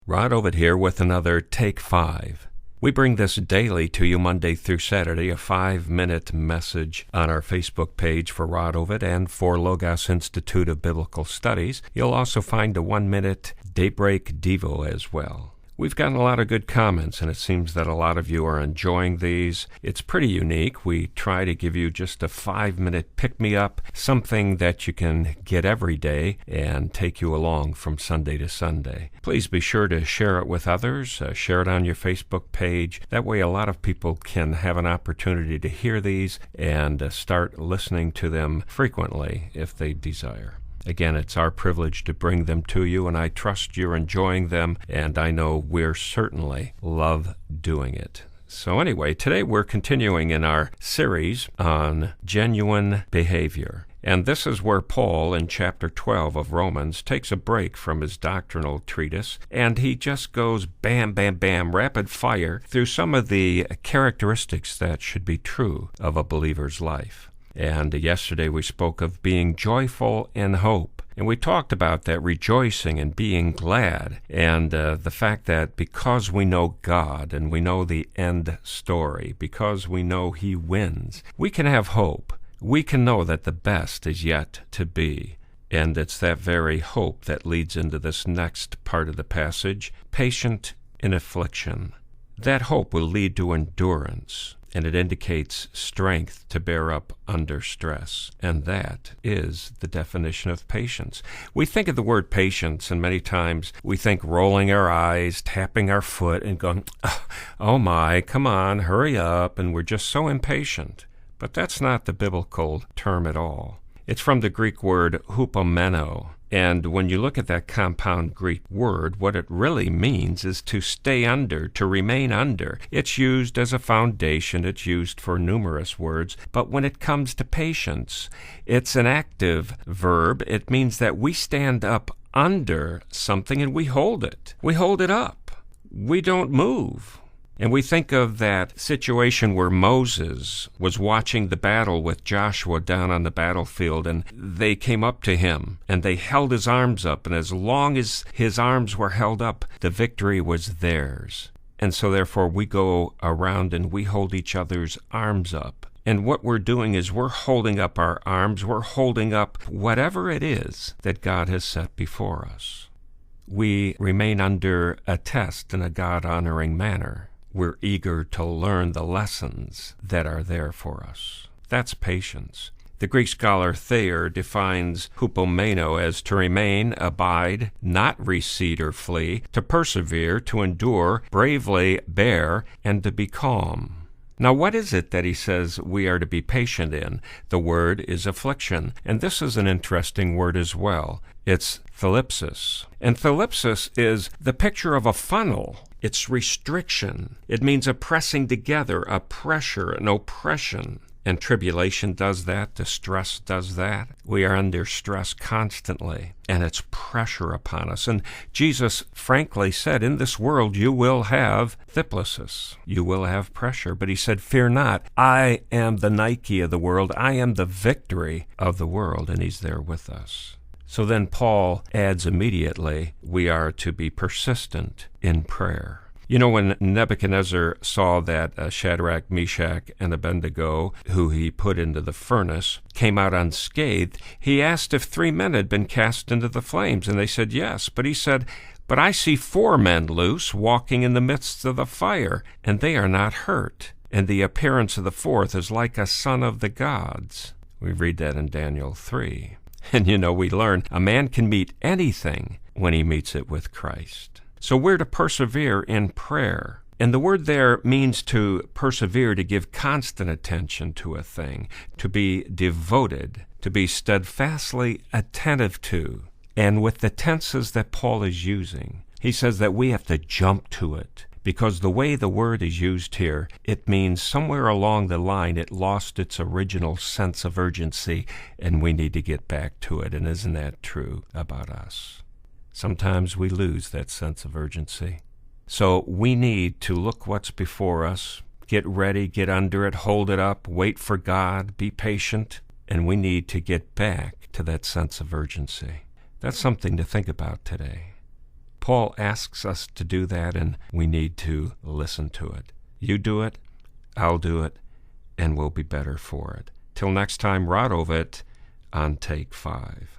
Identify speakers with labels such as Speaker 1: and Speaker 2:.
Speaker 1: Rod Ovid here with another Take 5. We bring this daily to you Monday through Saturday, a 5-minute message on our Facebook page for Rod Ovid and for Logos Institute of Biblical Studies. You'll also find a 1-minute Daybreak Devo as well. We've gotten a lot of good comments, and it seems that a lot of you are enjoying these. It's pretty unique. We try to give you just a 5-minute pick-me-up, something that you can get every day and take you along from Sunday to Sunday. Please be sure to share it with others. Share it on your Facebook page. That way a lot of people can have an opportunity to hear these and start listening to them frequently if they desire. Again, it's our privilege to bring them to you, and I trust you're enjoying them, and I know we're certainly love doing it. So anyway, today we're continuing in our series on genuine behavior. And this is where Paul, in chapter 12 of Romans, takes a break from his doctrinal treatise, and he just goes bam, bam, bam, rapid fire through some of the characteristics that should be true of a believer's life. And yesterday we spoke of being joyful in hope. And we talked about that rejoicing and being glad, and the fact that because we know God and we know the end story, because we know He wins, we can have hope. We can know that the best is yet to be. And it's that very hope that leads into this next part of the passage, patient in affliction. That hope will lead to endurance, and it indicates strength to bear up under stress. And that is the definition of patience. We think of the word patience, and many times we think rolling our eyes, tapping our foot, and going, oh my, come on, hurry up, and we're just so impatient. But that's not the biblical term at all. It's from the Greek word hupomeno. And when you look at that compound Greek word, what it really means is to stay under, to remain under. It's used as a foundation. It's used for numerous words. But when it comes to patience, it's an active verb. It means that we stand up under something and we hold it. We hold it up. We don't move. And we think of that situation where Moses was watching the battle with Joshua down on the battlefield, and they came up to him, and they held his arms up, and as long as his arms were held up, the victory was theirs. And so therefore we go around and we hold each other's arms up. And what we're doing is we're holding up our arms, we're holding up whatever it is that God has set before us. We remain under a test in a God-honoring manner. We're eager to learn the lessons that are there for us. That's patience. The Greek scholar Thayer defines hupomeno as to remain, abide, not recede or flee, to persevere, to endure, bravely bear, and to be calm. Now, what is it that he says we are to be patient in? The word is affliction, and this is an interesting word as well. It's thalipsis. And thalipsis is the picture of a funnel. It's restriction. It means a pressing together, a pressure, an oppression. And tribulation does that. Distress does that. We are under stress constantly, and it's pressure upon us. And Jesus frankly said, in this world you will have thalipsis. You will have pressure. But he said, fear not. I am the Nike of the world. I am the victory of the world, and he's there with us. So then Paul adds immediately, we are to be persistent in prayer. You know, when Nebuchadnezzar saw that Shadrach, Meshach, and Abednego, who he put into the furnace, came out unscathed, he asked if 3 men had been cast into the flames, and they said yes. But he said, but I see 4 men loose, walking in the midst of the fire, and they are not hurt. And the appearance of the 4th is like a son of the gods. We read that in Daniel 3. And you know, we learn a man can meet anything when he meets it with Christ. So we're to persevere in prayer. And the word there means to persevere, to give constant attention to a thing, to be devoted, to be steadfastly attentive to. And with the tenses that Paul is using, he says that we have to jump to it. Because the way the word is used here, it means somewhere along the line it lost its original sense of urgency, and we need to get back to it. And isn't that true about us? Sometimes we lose that sense of urgency. So we need to look what's before us, get ready, get under it, hold it up, wait for God, be patient, and we need to get back to that sense of urgency. That's something to think about today. Paul asks us to do that, and we need to listen to it. You do it, I'll do it, and we'll be better for it. Till next time, Rod Ovett on Take 5.